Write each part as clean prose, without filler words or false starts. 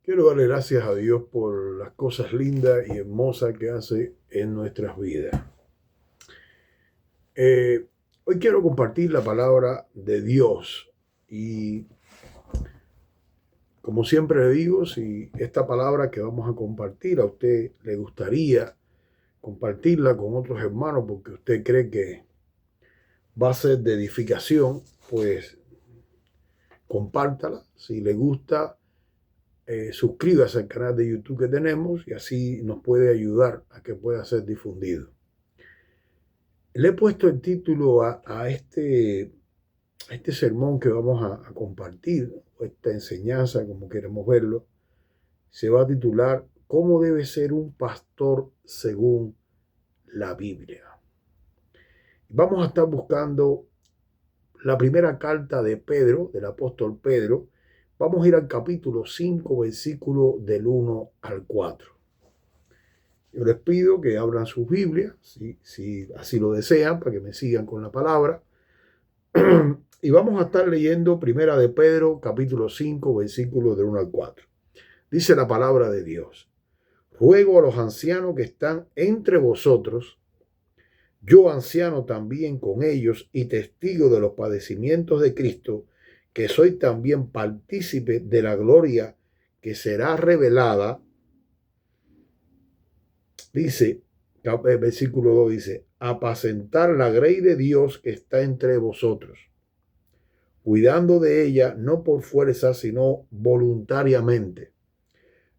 Quiero darle gracias a Dios por las cosas lindas y hermosas que hace en nuestras vidas. Hoy quiero compartir la palabra de Dios y como siempre le digo, si esta palabra que vamos a compartir a usted le gustaría compartirla con otros hermanos porque usted cree que va a ser de edificación, pues compártala. Si le gusta, suscríbase al canal de YouTube que tenemos y así nos puede ayudar a que pueda ser difundido. Le he puesto el título a este sermón que vamos a compartir, o esta enseñanza, como queremos verlo. Se va a titular ¿Cómo debe ser un pastor según la Biblia? Vamos a estar buscando la primera carta de Pedro, del apóstol Pedro. Vamos a ir al capítulo 5, versículo del 1 al 4. Yo les pido que abran sus Biblias, si así lo desean, para que me sigan con la palabra. Y vamos a estar leyendo Primera de Pedro, capítulo 5, versículos del 1 al 4. Dice la palabra de Dios: ruego a los ancianos que están entre vosotros, yo anciano también con ellos y testigo de los padecimientos de Cristo, que soy también partícipe de la gloria que será revelada. Dice, versículo 2 dice, apacentar la grey de Dios que está entre vosotros, cuidando de ella no por fuerza, sino voluntariamente,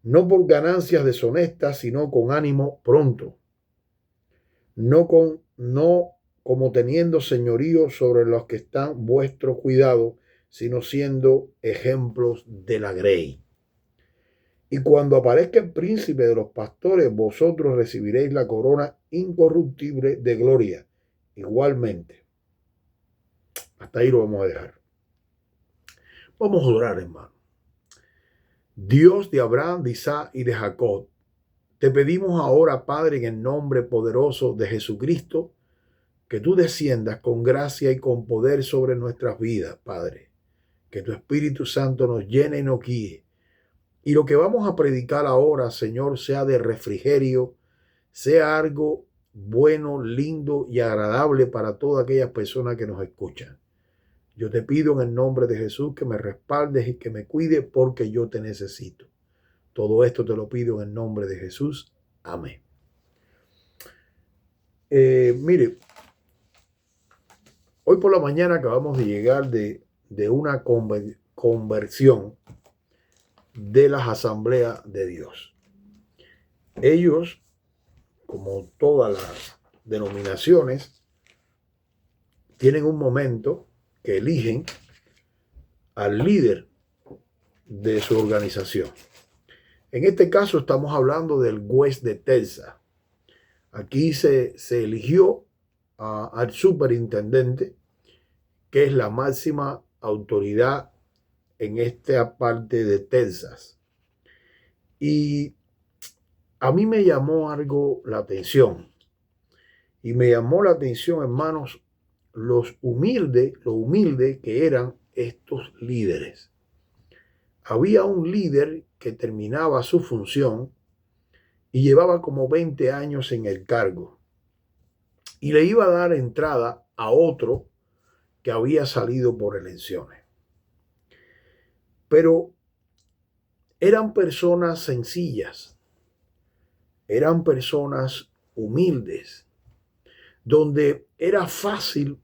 no por ganancias deshonestas, sino con ánimo pronto, no como teniendo señorío sobre los que están vuestro cuidado, sino siendo ejemplos de la grey. Y cuando aparezca el príncipe de los pastores, vosotros recibiréis la corona incorruptible de gloria. Igualmente. Hasta ahí lo vamos a dejar. Vamos a orar, hermano. Dios de Abraham, de Isaac y de Jacob, te pedimos ahora, Padre, en el nombre poderoso de Jesucristo, que tú desciendas con gracia y con poder sobre nuestras vidas, Padre. Que tu Espíritu Santo nos llene y nos guíe. Y lo que vamos a predicar ahora, Señor, sea de refrigerio, sea algo bueno, lindo y agradable para todas aquellas personas que nos escuchan. Yo te pido en el nombre de Jesús que me respaldes y que me cuide porque yo te necesito. Todo esto te lo pido en el nombre de Jesús. Amén. Mire, hoy por la mañana acabamos de llegar de una conversión de las asambleas de Dios. Ellos, como todas las denominaciones, tienen un momento que eligen al líder de su organización. En este caso estamos hablando del juez de Texas. Aquí se eligió al superintendente, que es la máxima autoridad en esta parte de Texas. Y a mí me llamó algo la atención. Y me llamó la atención, hermanos, lo humilde que eran estos líderes. Había un líder que terminaba su función y llevaba como 20 años en el cargo. Y le iba a dar entrada a otro que había salido por elecciones. Pero eran personas sencillas, eran personas humildes, donde era fácil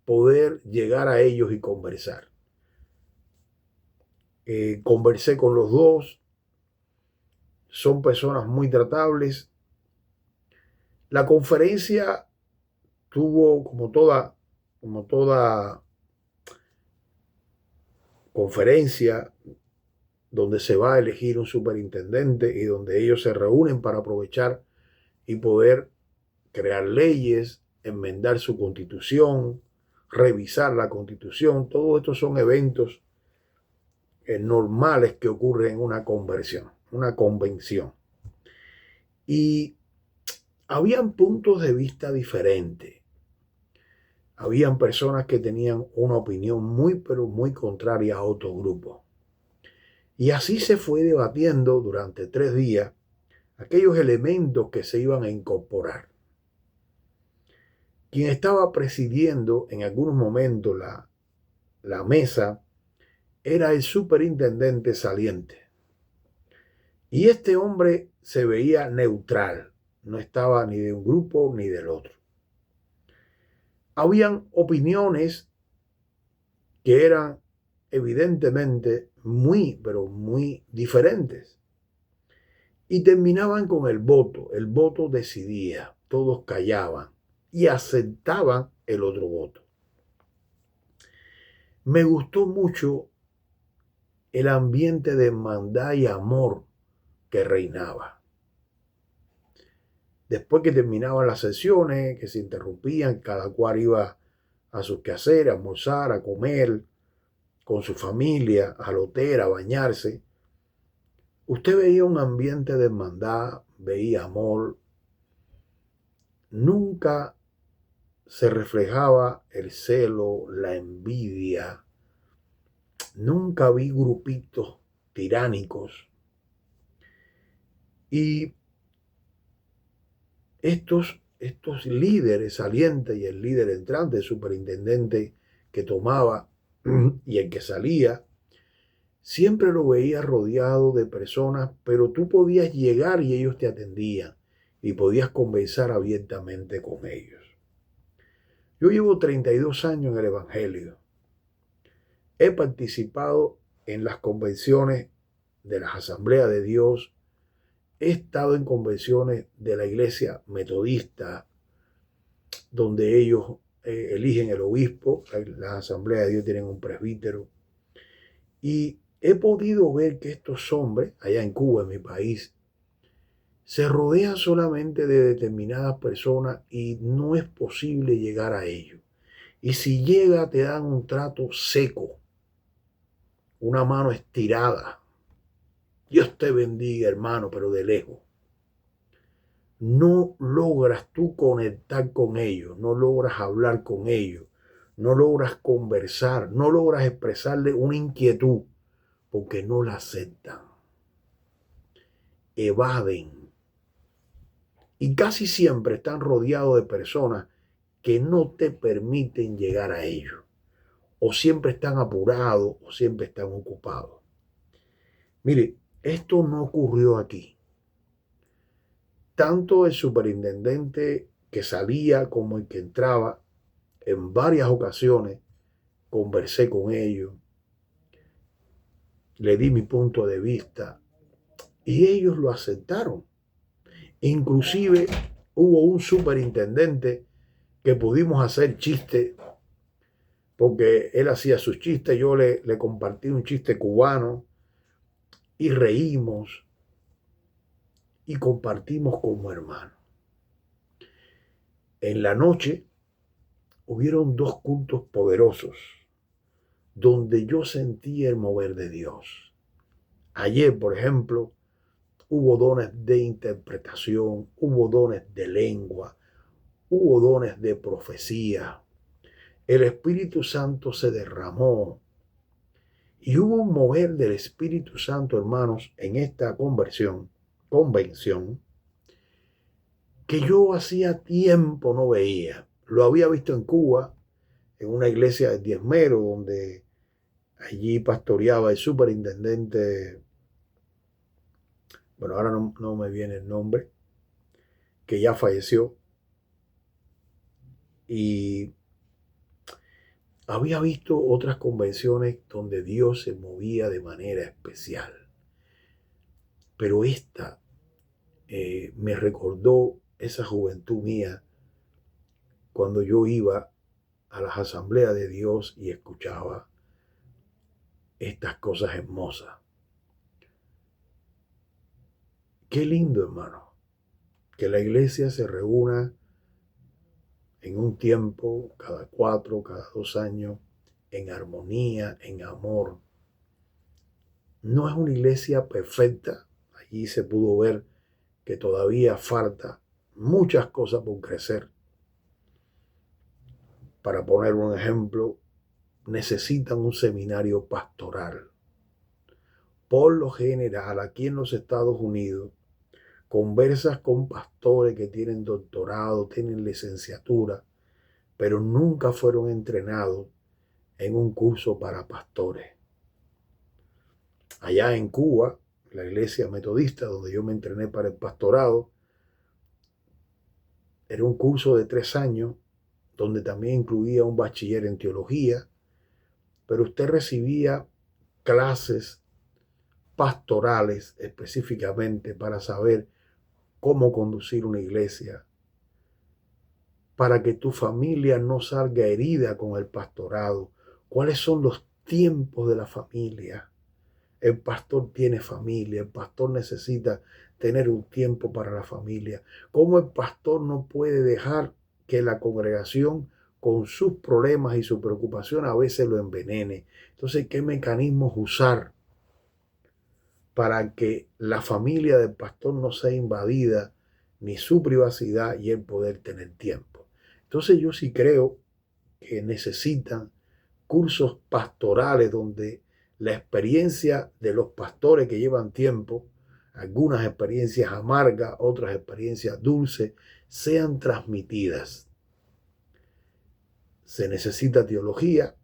poder llegar a ellos y conversar. Conversé con los dos, son personas muy tratables. La conferencia tuvo, como toda conferencia donde se va a elegir un superintendente y donde ellos se reúnen para aprovechar y poder crear leyes, enmendar su constitución, revisar la constitución. Todos estos son eventos normales que ocurren en una convención. Y habían puntos de vista diferentes. Habían personas que tenían una opinión muy, pero muy contraria a otro grupo. Y así se fue debatiendo durante 3 días aquellos elementos que se iban a incorporar. Quien estaba presidiendo en algunos momentos la mesa era el superintendente saliente. Y este hombre se veía neutral, no estaba ni de un grupo ni del otro. Habían opiniones que eran evidentemente muy, pero muy diferentes. Y terminaban con el voto decidía, todos callaban y aceptaban el otro voto. Me gustó mucho el ambiente de hermandad y amor que reinaba. Después que terminaban las sesiones, que se interrumpían, cada cual iba a sus quehaceres, a almorzar, a comer con su familia, al hotel, a bañarse. Usted veía un ambiente de hermandad, veía amor. Nunca se reflejaba el celo, la envidia. Nunca vi grupitos tiránicos. Y estos líderes salientes y el líder entrante, el superintendente que tomaba y el que salía, siempre lo veía rodeado de personas, pero tú podías llegar y ellos te atendían y podías conversar abiertamente con ellos. Yo llevo 32 años en el Evangelio. He participado en las convenciones de las Asambleas de Dios. He estado en convenciones de la Iglesia Metodista, donde ellos eligen el obispo. Las Asambleas de Dios tienen un presbítero. Y he podido ver que estos hombres, allá en Cuba, en mi país, se rodean solamente de determinadas personas y no es posible llegar a ellos. Y si llega, te dan un trato seco, una mano estirada. Dios te bendiga, hermano, pero de lejos. No logras tú conectar con ellos, no logras hablar con ellos, no logras conversar, no logras expresarle una inquietud, porque no la aceptan. Evaden. Y casi siempre están rodeados de personas que no te permiten llegar a ellos. O siempre están apurados o siempre están ocupados. Mire, esto no ocurrió aquí. Tanto el superintendente que salía como el que entraba, en varias ocasiones conversé con ellos, le di mi punto de vista y ellos lo aceptaron. Inclusive hubo un superintendente que pudimos hacer chistes, porque él hacía sus chistes, yo le compartí un chiste cubano y reímos y compartimos como hermanos. En la noche hubieron 2 cultos poderosos donde yo sentí el mover de Dios. Ayer, por ejemplo, hubo dones de interpretación, hubo dones de lengua, hubo dones de profecía. El Espíritu Santo se derramó y hubo un mover del Espíritu Santo, hermanos, en esta convención, que yo hacía tiempo no veía. Lo había visto en Cuba, en una iglesia de diezmero, donde allí pastoreaba el superintendente, bueno, ahora no me viene el nombre, que ya falleció. Y había visto otras convenciones donde Dios se movía de manera especial. Pero esta me recordó esa juventud mía cuando yo iba a las asambleas de Dios y escuchaba estas cosas hermosas. Qué lindo, hermano, que la iglesia se reúna en un tiempo, cada 4, cada 2 años, en armonía, en amor. No es una iglesia perfecta. Allí se pudo ver que todavía falta muchas cosas por crecer. Para poner un ejemplo, necesitan un seminario pastoral, por lo general, aquí en los Estados Unidos, conversas con pastores que tienen doctorado, tienen licenciatura, pero nunca fueron entrenados en un curso para pastores. Allá en Cuba, la iglesia metodista, donde yo me entrené para el pastorado, era un curso de 3 años, donde también incluía un bachiller en teología, pero usted recibía clases pastorales específicamente para saber cómo conducir una iglesia, para que tu familia no salga herida con el pastorado. ¿Cuáles son los tiempos de la familia? El pastor tiene familia, el pastor necesita tener un tiempo para la familia. ¿Cómo el pastor no puede dejar que la congregación con sus problemas y su preocupación a veces lo envenene? Entonces, ¿qué mecanismos usar para que la familia del pastor no sea invadida, ni su privacidad y el poder tener tiempo? Entonces yo sí creo que necesitan cursos pastorales donde la experiencia de los pastores que llevan tiempo, algunas experiencias amargas, otras experiencias dulces, sean transmitidas. Se necesita teología,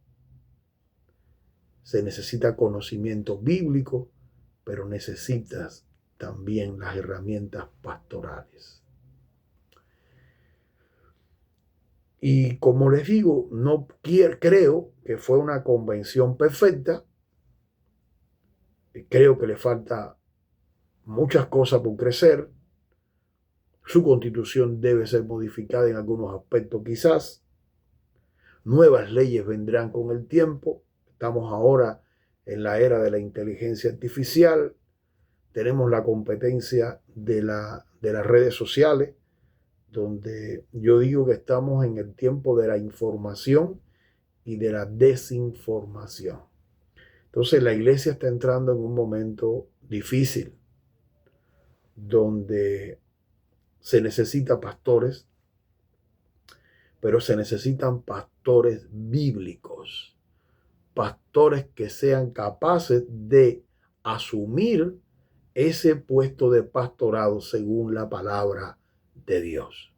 se necesita conocimiento bíblico, pero necesitas también las herramientas pastorales. Y como les digo, no creo que fue una convención perfecta. Creo que le falta muchas cosas por crecer. Su constitución debe ser modificada en algunos aspectos quizás. Nuevas leyes vendrán con el tiempo. Estamos ahora en la era de la inteligencia artificial. Tenemos la competencia de las redes sociales, donde yo digo que estamos en el tiempo de la información y de la desinformación. Entonces la iglesia está entrando en un momento difícil, donde se necesita pastores, pero se necesitan pastores bíblicos, pastores que sean capaces de asumir ese puesto de pastorado según la palabra de Dios.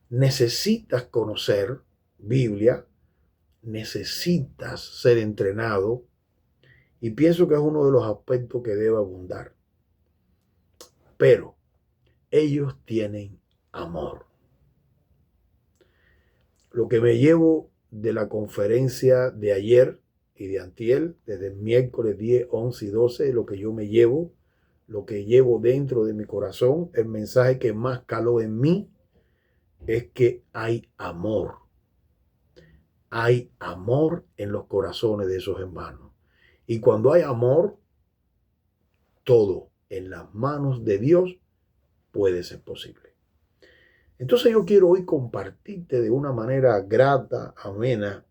Necesitas conocer Biblia, necesitas ser entrenado, y pienso que es uno de los aspectos que debe abundar. Pero ellos tienen amor. Lo que me llevo de la conferencia de ayer y de antier, desde el miércoles 10, 11 y 12, lo que yo me llevo, lo que llevo dentro de mi corazón, el mensaje que más caló en mí, es que hay amor. Hay amor en los corazones de esos hermanos. Y cuando hay amor, todo en las manos de Dios puede ser posible. Entonces yo quiero hoy compartirte de una manera grata, amena,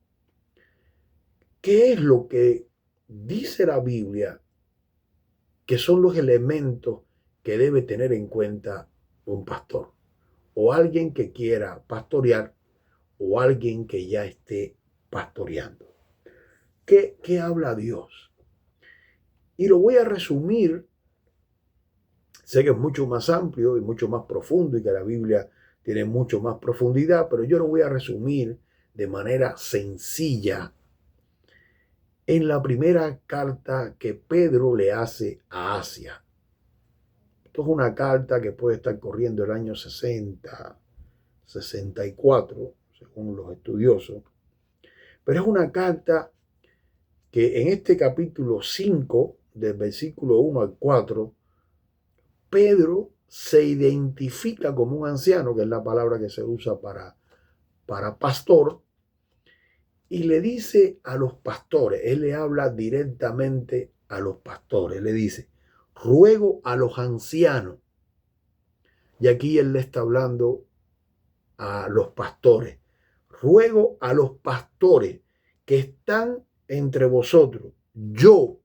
qué es lo que dice la Biblia que son los elementos que debe tener en cuenta un pastor o alguien que quiera pastorear o alguien que ya esté pastoreando. ¿Qué habla Dios? Y lo voy a resumir. Sé que es mucho más amplio y mucho más profundo y que la Biblia tiene mucho más profundidad, pero yo lo voy a resumir de manera sencilla en la primera carta que Pedro le hace a Asia. Esto es una carta que puede estar corriendo el año 60, 64, según los estudiosos, pero es una carta que en este capítulo 5, del versículo 1 al 4, Pedro se identifica como un anciano, que es la palabra que se usa para pastor, y le dice a los pastores, él le habla directamente a los pastores, le dice, ruego a los ancianos, y aquí él le está hablando a los pastores, ruego a los pastores que están entre vosotros, yo,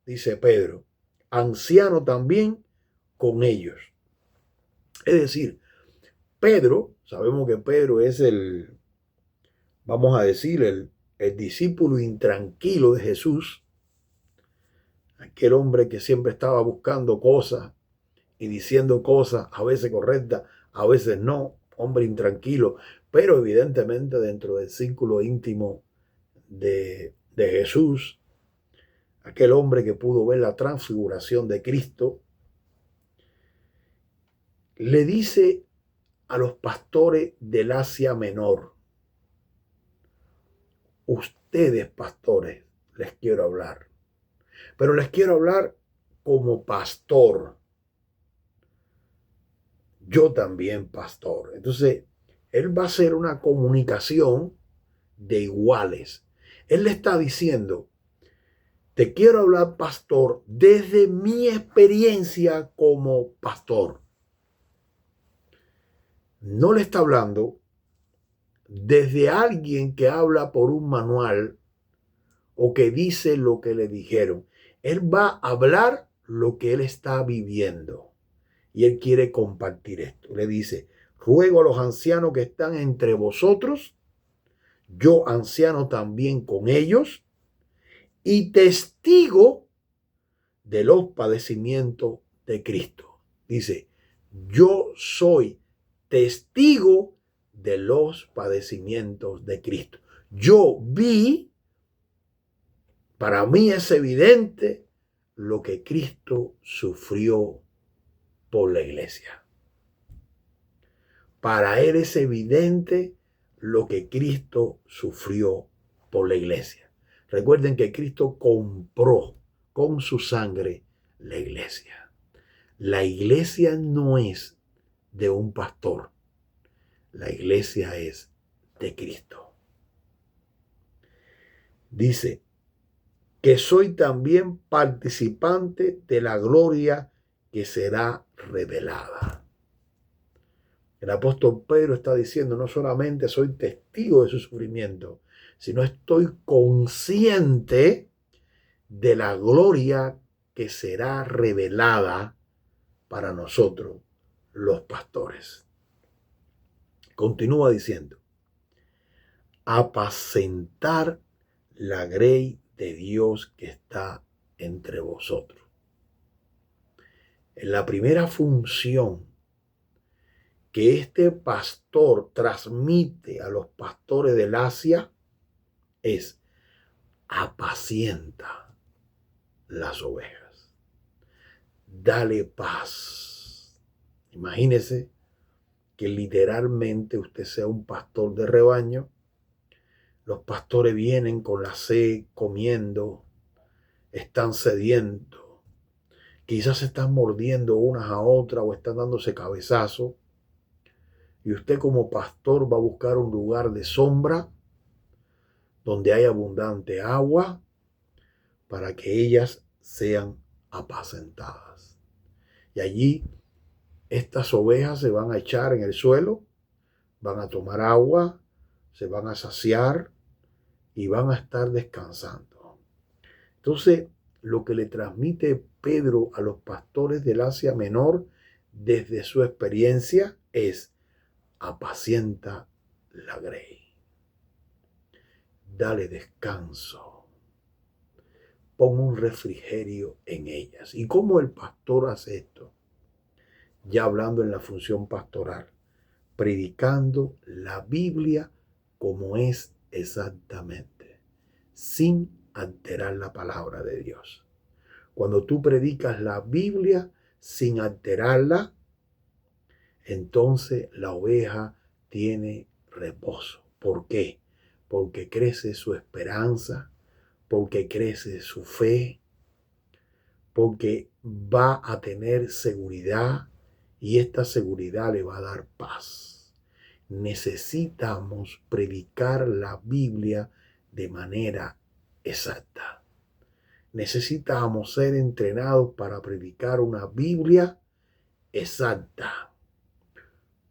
dice Pedro, anciano también con ellos. Es decir, Pedro, sabemos que Pedro es vamos a decir, el discípulo intranquilo de Jesús. aquel hombre que siempre estaba buscando cosas y diciendo cosas, a veces correctas, a veces no, hombre intranquilo, pero evidentemente dentro del círculo íntimo de Jesús, aquel hombre que pudo ver la transfiguración de Cristo, le dice a los pastores del Asia Menor: ustedes, pastores, les quiero hablar, pero les quiero hablar como pastor. Yo también, pastor. Entonces, él va a hacer una comunicación de iguales. Él le está diciendo: te quiero hablar, pastor, desde mi experiencia como pastor. No le está hablando desde alguien que habla por un manual o que dice lo que le dijeron. Él va a hablar lo que él está viviendo. Y él quiere compartir esto. Le dice: ruego a los ancianos que están entre vosotros, yo anciano también con ellos, y testigo de los padecimientos de Cristo. Dice: yo soy testigo de los padecimientos de Cristo. Yo vi, para mí es evidente lo que Cristo sufrió por la iglesia. Para él es evidente lo que Cristo sufrió por la iglesia. Recuerden que Cristo compró con su sangre la iglesia. La iglesia no es de un pastor. La iglesia es de Cristo. Dice que soy también participante de la gloria que será revelada. El apóstol Pedro está diciendo: no solamente soy testigo de su sufrimiento, sino estoy consciente de la gloria que será revelada para nosotros, los pastores. Continúa diciendo: apacentar la grey de Dios que está entre vosotros. En la primera función que este pastor transmite a los pastores del Asia es: apacienta las ovejas, dale paz. Imagínese que literalmente usted sea un pastor de rebaño. Los pastores vienen con la sed, comiendo, están sedientos, quizás se están mordiendo unas a otras o están dándose cabezazos. Y usted como pastor va a buscar un lugar de sombra donde hay abundante agua para que ellas sean apacentadas. Y allí estas ovejas se van a echar en el suelo, van a tomar agua, se van a saciar y van a estar descansando. Entonces, lo que le transmite Pedro a los pastores del Asia Menor desde su experiencia es: apacienta la grey. Dale descanso. Pon un refrigerio en ellas. ¿Y cómo el pastor hace esto? Ya hablando en la función pastoral, predicando la Biblia como es exactamente, sin alterar la palabra de Dios. Cuando tú predicas la Biblia sin alterarla, entonces la oveja tiene reposo. ¿Por qué? Porque crece su esperanza, porque crece su fe, porque va a tener seguridad y esta seguridad le va a dar paz. Necesitamos predicar la Biblia de manera exacta. Necesitamos ser entrenados para predicar una Biblia exacta.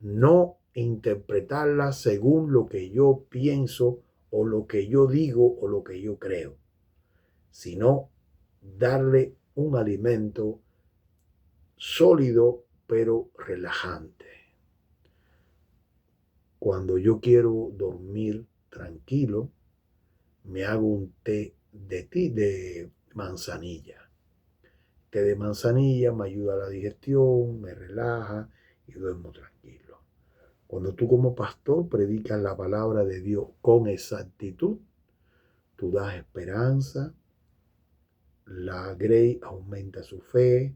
No interpretarla según lo que yo pienso o lo que yo digo o lo que yo creo, sino darle un alimento sólido pero relajante. Cuando yo quiero dormir tranquilo, me hago un té de manzanilla. té de manzanilla me ayuda a la digestión, me relaja y duermo tranquilo. Cuando tú como pastor predicas la palabra de Dios con exactitud, tú das esperanza, la grey aumenta su fe,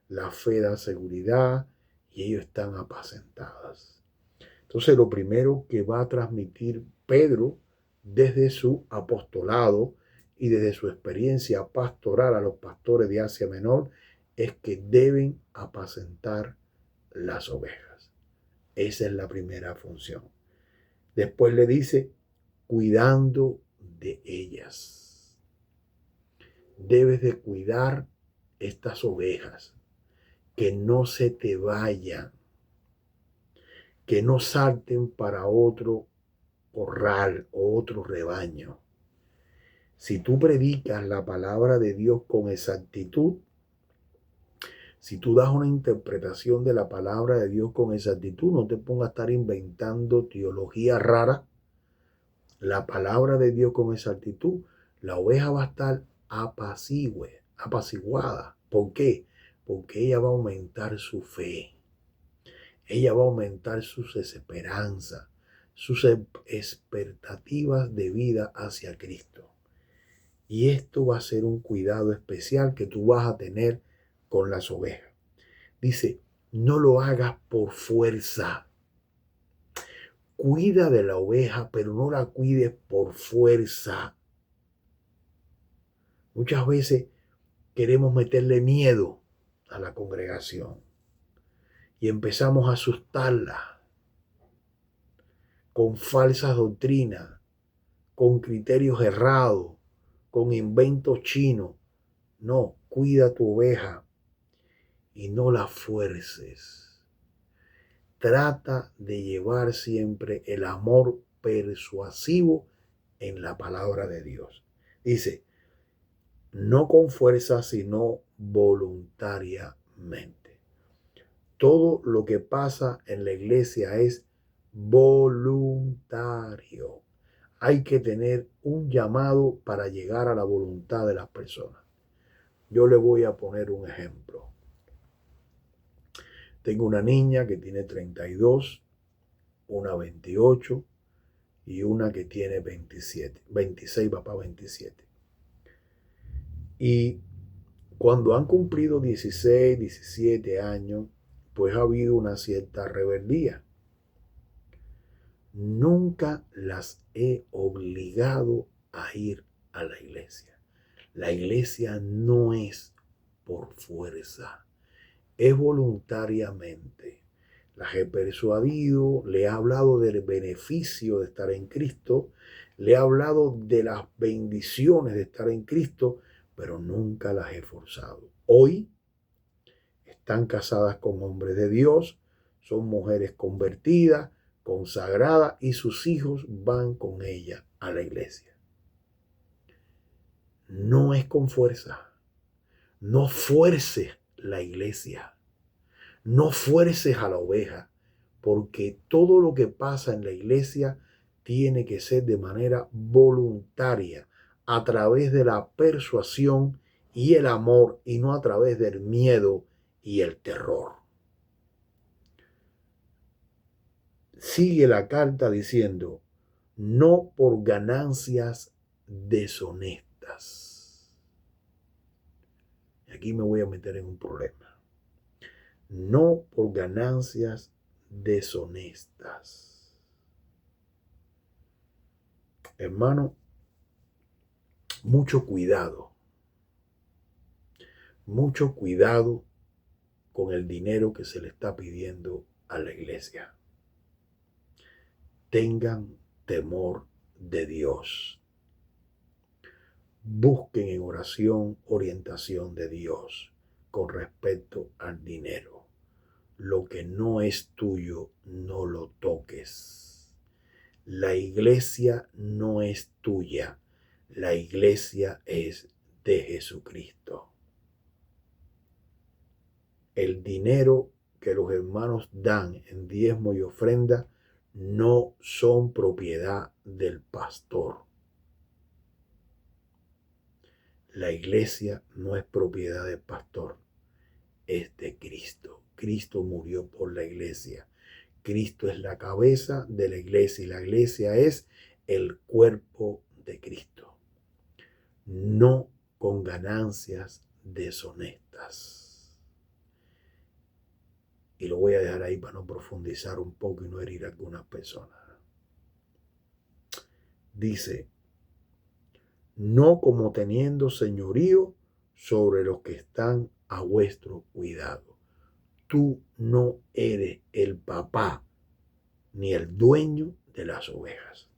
la fe da seguridad y ellos están apacentadas. Entonces lo primero que va a transmitir Pedro desde su apostolado y desde su experiencia pastoral a los pastores de Asia Menor es que deben apacentar las ovejas. Esa es la primera función. Después le dice, cuidando de ellas. Debes de cuidar estas ovejas, que no se te vayan, que no salten para otro corral o otro rebaño. Si tú predicas la palabra de Dios con exactitud, si tú das una interpretación de la palabra de Dios con exactitud, no te pongas a estar inventando teología rara. La palabra de Dios con exactitud, la oveja va a estar apaciguada. ¿Por qué? Porque ella va a aumentar su fe. Ella va a aumentar sus esperanzas, sus expectativas de vida hacia Cristo. Y esto va a ser un cuidado especial que tú vas a tener con las ovejas. Dice, no lo hagas por fuerza. Cuida de la oveja, pero no la cuides por fuerza. Muchas veces queremos meterle miedo a la congregación y empezamos a asustarla con falsas doctrinas, con criterios errados, con inventos chinos. No, cuida tu oveja y no la fuerces. Trata de llevar siempre el amor persuasivo en la palabra de Dios. Dice, no con fuerza, sino voluntariamente. Todo lo que pasa en la iglesia es voluntario. Hay que tener un llamado para llegar a la voluntad de las personas. Yo le voy a poner un ejemplo. Tengo una niña que tiene 32, una 28 y una que tiene 27, 26, va para 27. Y cuando han cumplido 16, 17 años, pues ha habido una cierta rebeldía. Nunca las he obligado a ir a la iglesia. La iglesia no es por fuerza, es voluntariamente. Las he persuadido, le he hablado del beneficio de estar en Cristo, le he hablado de las bendiciones de estar en Cristo, pero nunca las he forzado. Hoy están casadas con hombres de Dios, son mujeres convertidas, consagradas y sus hijos van con ella a la iglesia. No es con fuerza. No fuerces la iglesia. No fuerces a la oveja, porque todo lo que pasa en la iglesia tiene que ser de manera voluntaria, a través de la persuasión y el amor, y no a través del miedo y el terror. Sigue la carta diciendo, no por ganancias deshonestas. Y aquí me voy a meter en un problema. No por ganancias deshonestas. Hermano, mucho cuidado con el dinero que se le está pidiendo a la iglesia. Tengan temor de Dios. Busquen en oración orientación de Dios con respecto al dinero. Lo que no es tuyo, no lo toques. La iglesia no es tuya. La iglesia es de Jesucristo. El dinero que los hermanos dan en diezmo y ofrenda no son propiedad del pastor. La iglesia no es propiedad del pastor, es de Cristo. Cristo murió por la iglesia. Cristo es la cabeza de la iglesia y la iglesia es el cuerpo de Cristo. No con ganancias deshonestas. Y lo voy a dejar ahí para no profundizar un poco y no herir a algunas personas. Dice, no como teniendo señorío sobre los que están a vuestro cuidado. Tú no eres el papá ni el dueño de las ovejas.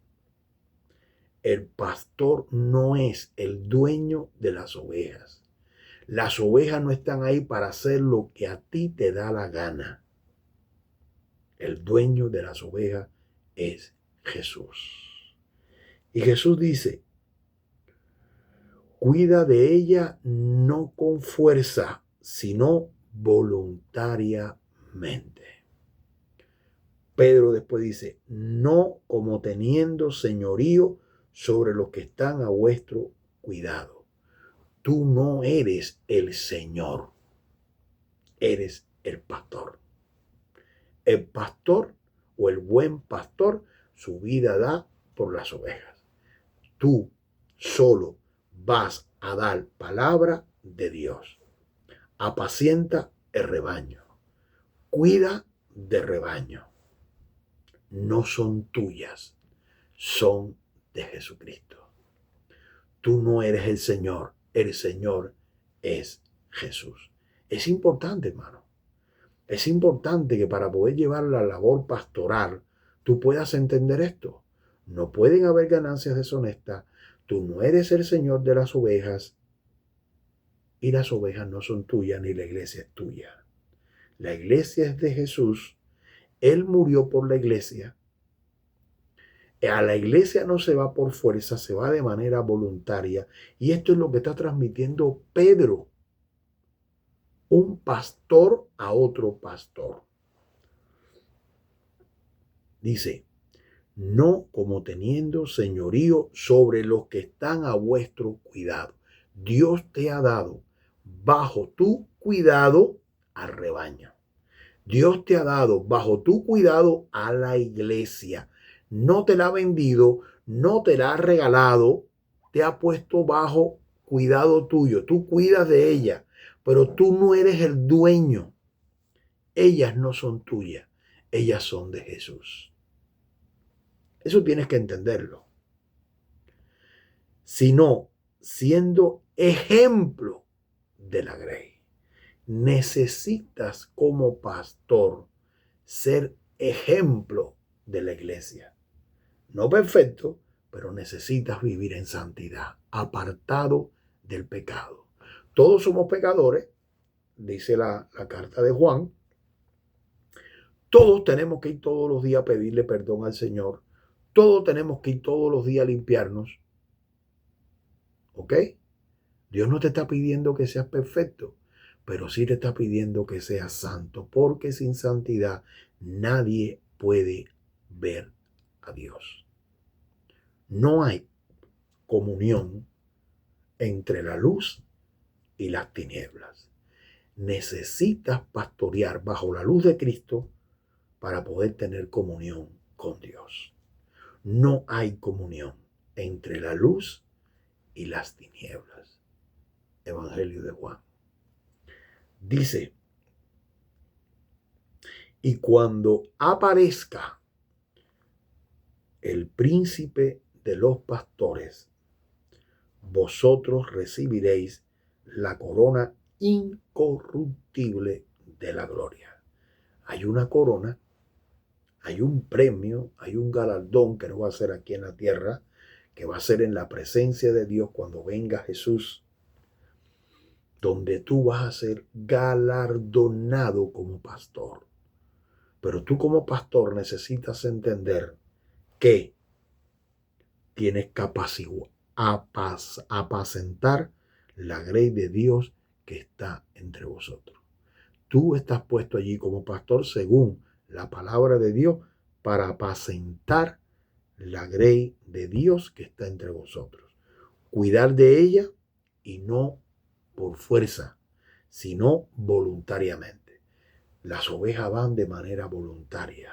El pastor no es el dueño de las ovejas. Las ovejas no están ahí para hacer lo que a ti te da la gana. El dueño de las ovejas es Jesús. Y Jesús dice, cuida de ella no con fuerza, sino voluntariamente. Pedro después dice, no como teniendo señorío sobre los que están a vuestro cuidado. Tú no eres el Señor, eres el pastor. El pastor o el buen pastor su vida da por las ovejas. Tú solo vas a dar palabra de Dios. Apacienta el rebaño. Cuida del rebaño. No son tuyas, son de Jesucristo. Tú no eres el Señor es Jesús. Es importante, hermano. Es importante que para poder llevar la labor pastoral, tú puedas entender esto. No pueden haber ganancias deshonestas. Tú no eres el Señor de las ovejas y las ovejas no son tuyas ni la iglesia es tuya. La iglesia es de Jesús. Él murió por la iglesia. A la iglesia no se va por fuerza, se va de manera voluntaria. Y esto es lo que está transmitiendo Pedro. Un pastor a otro pastor. Dice, no como teniendo señorío sobre los que están a vuestro cuidado. Dios te ha dado bajo tu cuidado al rebaño. Dios te ha dado bajo tu cuidado a la iglesia. No te la ha vendido, no te la ha regalado, te ha puesto bajo cuidado tuyo. Tú cuidas de ella, pero tú no eres el dueño. Ellas no son tuyas, ellas son de Jesús. Eso tienes que entenderlo. Sino siendo ejemplo de la grey. Necesitas como pastor ser ejemplo de la iglesia. No perfecto, pero necesitas vivir en santidad, apartado del pecado. Todos somos pecadores, dice la carta de Juan. Todos tenemos que ir todos los días a pedirle perdón al Señor. Todos tenemos que ir todos los días a limpiarnos. ¿Ok? Dios no te está pidiendo que seas perfecto, pero sí te está pidiendo que seas santo, porque sin santidad nadie puede ver a Dios. No hay comunión entre la luz y las tinieblas. Necesitas pastorear bajo la luz de Cristo para poder tener comunión con Dios. No hay comunión entre la luz y las tinieblas. Evangelio de Juan. Dice, y cuando aparezca el príncipe de los pastores, vosotros recibiréis la corona incorruptible de la gloria. Hay una corona, hay un premio, hay un galardón que no va a ser aquí en la tierra, que va a ser en la presencia de Dios cuando venga Jesús, donde tú vas a ser galardonado como pastor. Pero tú como pastor necesitas entender que tienes capacidad apacentar la grey de Dios que está entre vosotros. Tú estás puesto allí como pastor según la palabra de Dios para apacentar la grey de Dios que está entre vosotros. Cuidar de ella y no por fuerza, sino voluntariamente. Las ovejas van de manera voluntaria.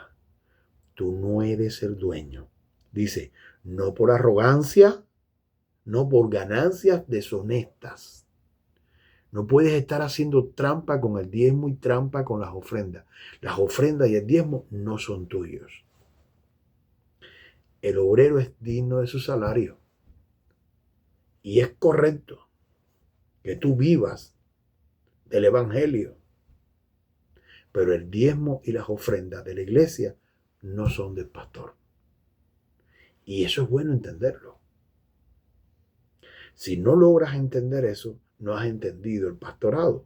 Tú no eres el dueño. Dice, no por arrogancia, no por ganancias deshonestas. No puedes estar haciendo trampa con el diezmo y trampa con las ofrendas. Las ofrendas y el diezmo no son tuyos. El obrero es digno de su salario. Y es correcto que tú vivas del evangelio. Pero el diezmo y las ofrendas de la iglesia no son del pastor. Y eso es bueno entenderlo. Si no logras entender eso, no has entendido el pastorado.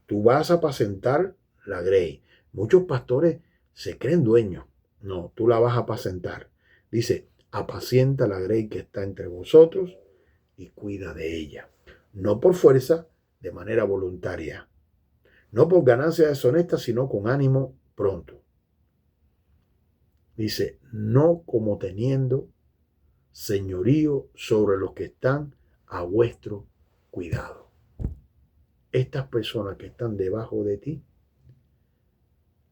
Tú vas a apacentar la grey. Muchos pastores se creen dueños. No, tú la vas a apacentar. Dice, apacienta la grey que está entre vosotros y cuida de ella. No por fuerza, de manera voluntaria. No por ganancia deshonesta, sino con ánimo pronto. Dice, no como teniendo señorío sobre los que están a vuestro cuidado. Estas personas que están debajo de ti,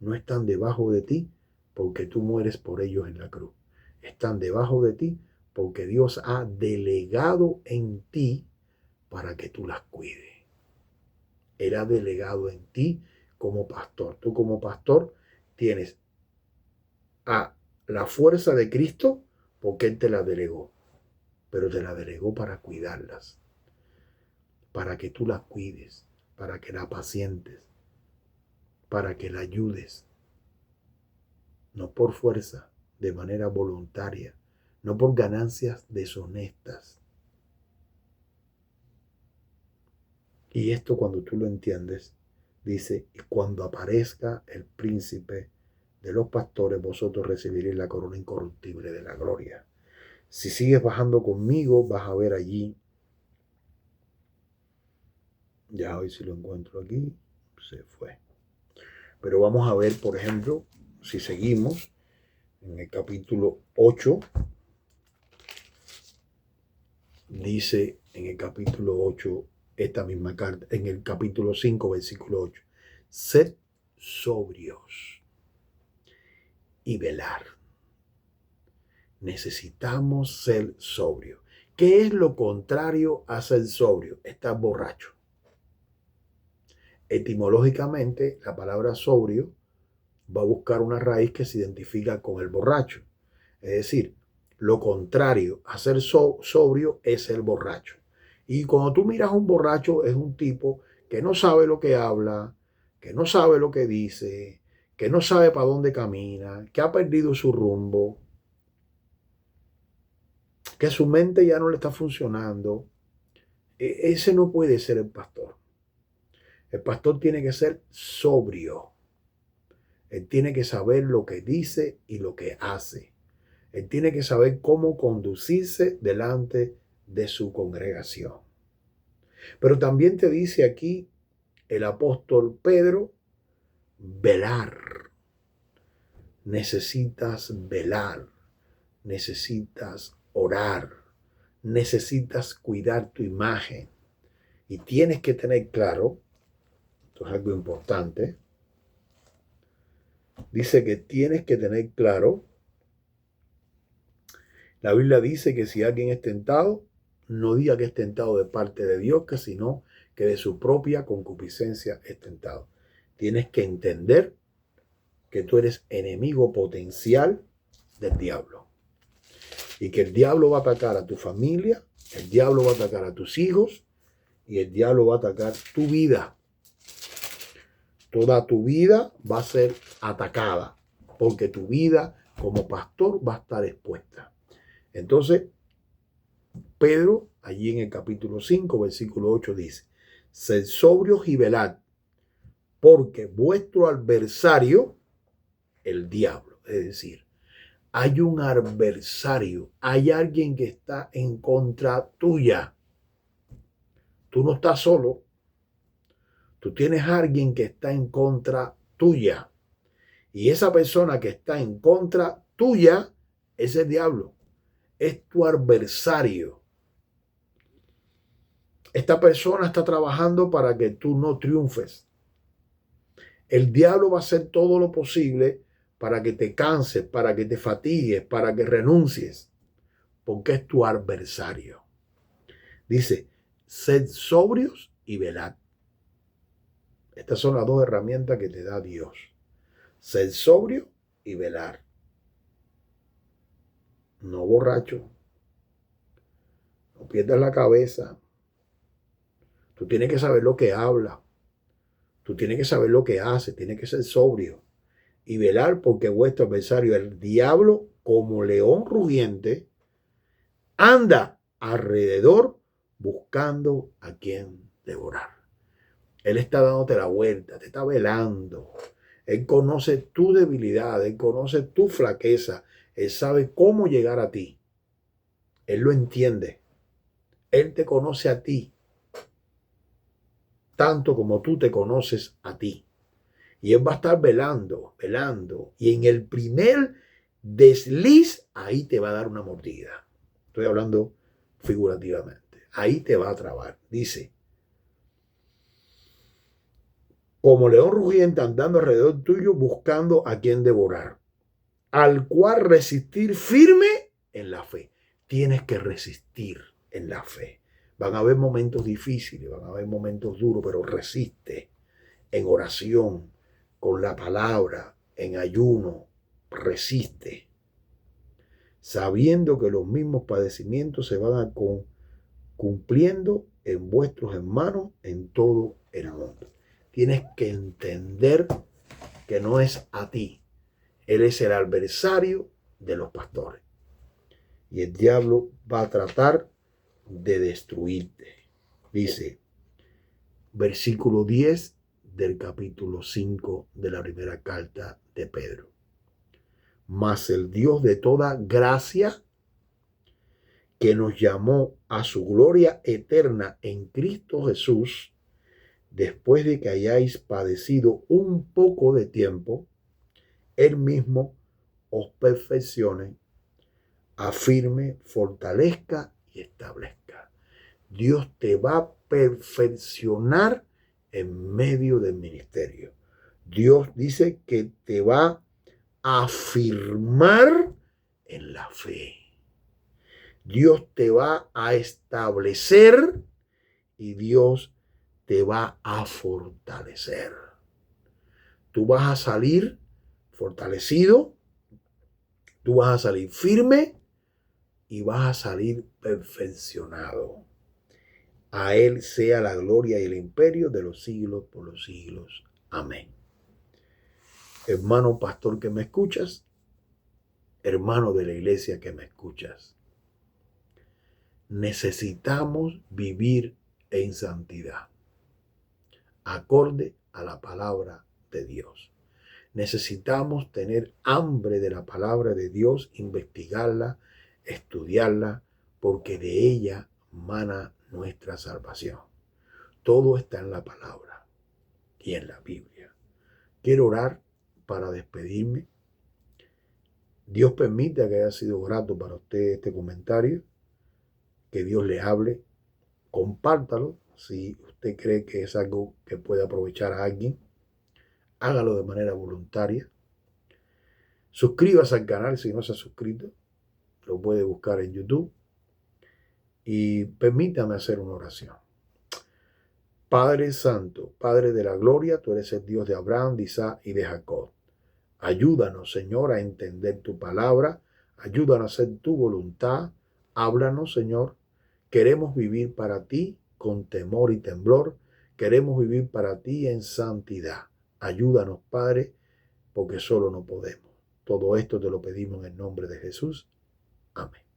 no están debajo de ti porque tú mueres por ellos en la cruz. Están debajo de ti porque Dios ha delegado en ti para que tú las cuides. Él ha delegado en ti como pastor. Tú como pastor tienes a la fuerza de Cristo porque Él te la delegó. Pero te la delegó para cuidarlas. Para que tú las cuides. Para que la pacientes. Para que la ayudes. No por fuerza, de manera voluntaria. No por ganancias deshonestas. Y esto cuando tú lo entiendes, dice, y cuando aparezca el príncipe de los pastores, vosotros recibiréis la corona incorruptible de la gloria. Si sigues bajando conmigo, vas a ver allí, ya hoy si lo encuentro aquí, se fue. Pero vamos a ver, por ejemplo, si seguimos en el capítulo 8, dice en el capítulo 8, esta misma carta, en el capítulo 5, versículo 8, sed sobrios y velar. Necesitamos ser sobrios. ¿Qué es lo contrario a ser sobrio? Estar borracho. Etimológicamente, la palabra sobrio va a buscar una raíz que se identifica con el borracho. Es decir, lo contrario a ser sobrio es el borracho. Y cuando tú miras a un borracho, es un tipo que no sabe lo que habla, que no sabe lo que dice, que no sabe para dónde camina, que ha perdido su rumbo, que su mente ya no le está funcionando. Ese no puede ser el pastor. El pastor tiene que ser sobrio. Él tiene que saber lo que dice y lo que hace. Él tiene que saber cómo conducirse delante de su congregación. Pero también te dice aquí el apóstol Pedro, velar. Necesitas velar. Necesitas orar. Necesitas cuidar tu imagen. Y tienes que tener claro, esto es algo importante, dice que tienes que tener claro, la Biblia dice que si alguien es tentado, no diga que es tentado de parte de Dios, sino que de su propia concupiscencia es tentado. Tienes que entender que tú eres enemigo potencial del diablo. Y que el diablo va a atacar a tu familia, el diablo va a atacar a tus hijos y el diablo va a atacar tu vida. Toda tu vida va a ser atacada porque tu vida como pastor va a estar expuesta. Entonces, Pedro, allí en el capítulo 5, versículo 8 dice, sed sobrios y velad, porque vuestro adversario, el diablo, es decir, hay un adversario, hay alguien que está en contra tuya. Tú no estás solo, tú tienes a alguien que está en contra tuya. Y esa persona que está en contra tuya es el diablo, es tu adversario. Esta persona está trabajando para que tú no triunfes. El diablo va a hacer todo lo posible para que te canses, para que te fatigues, para que renuncies, porque es tu adversario. Dice, sed sobrios y velad. Estas son las dos herramientas que te da Dios. Sed sobrio y velar. No borracho. No pierdas la cabeza. Tú tienes que saber lo que habla. Tú tienes que saber lo que hace. Tienes que ser sobrio. Y velar porque vuestro adversario, el diablo, como león rugiente, anda alrededor buscando a quien devorar. Él está dándote la vuelta, te está velando. Él conoce tu debilidad, Él conoce tu flaqueza. Él sabe cómo llegar a ti. Él lo entiende. Él te conoce a ti, tanto como tú te conoces a ti. Y Él va a estar velando, velando. Y en el primer desliz, ahí te va a dar una mordida. Estoy hablando figurativamente. Ahí te va a trabar. Dice, como león rugiente andando alrededor tuyo, buscando a quien devorar, al cual resistir firme en la fe. Tienes que resistir en la fe. Van a haber momentos difíciles, van a haber momentos duros, pero resiste en oración, con la palabra, en ayuno, resiste, sabiendo que los mismos padecimientos se van a cumpliendo en vuestros hermanos en todo el mundo. Tienes que entender que no es a ti. Él es el adversario de los pastores. Y el diablo va a tratar de destruirte. Dice, versículo 10 del capítulo 5 de la primera carta de Pedro. Mas el Dios de toda gracia, que nos llamó a su gloria eterna en Cristo Jesús, después de que hayáis padecido un poco de tiempo, Él mismo os perfeccione, afirme, fortalezca y establezca. Dios te va a perfeccionar en medio del ministerio. Dios dice que te va a afirmar en la fe. Dios te va a establecer y Dios te va a fortalecer. Tú vas a salir fortalecido, tú vas a salir firme y vas a salir perfeccionado. A Él sea la gloria y el imperio de los siglos por los siglos. Amén. Hermano pastor que me escuchas, hermano de la iglesia que me escuchas, necesitamos vivir en santidad, acorde a la palabra de Dios. Necesitamos tener hambre de la palabra de Dios, investigarla, estudiarla, porque de ella mana nuestra salvación. Todo está en la palabra y en la Biblia. Quiero orar para despedirme. Dios permita que haya sido grato para usted este comentario. Que Dios le hable. Compártalo si usted cree que es algo que puede aprovechar a alguien. Hágalo de manera voluntaria. Suscríbase al canal si no se ha suscrito. Lo puede buscar en YouTube. Y permítame hacer una oración. Padre Santo, Padre de la Gloria, tú eres el Dios de Abraham, de Isaac y de Jacob. Ayúdanos, Señor, a entender tu palabra. Ayúdanos a hacer tu voluntad. Háblanos, Señor. Queremos vivir para ti con temor y temblor. Queremos vivir para ti en santidad. Ayúdanos, Padre, porque solo no podemos. Todo esto te lo pedimos en el nombre de Jesús. Amén.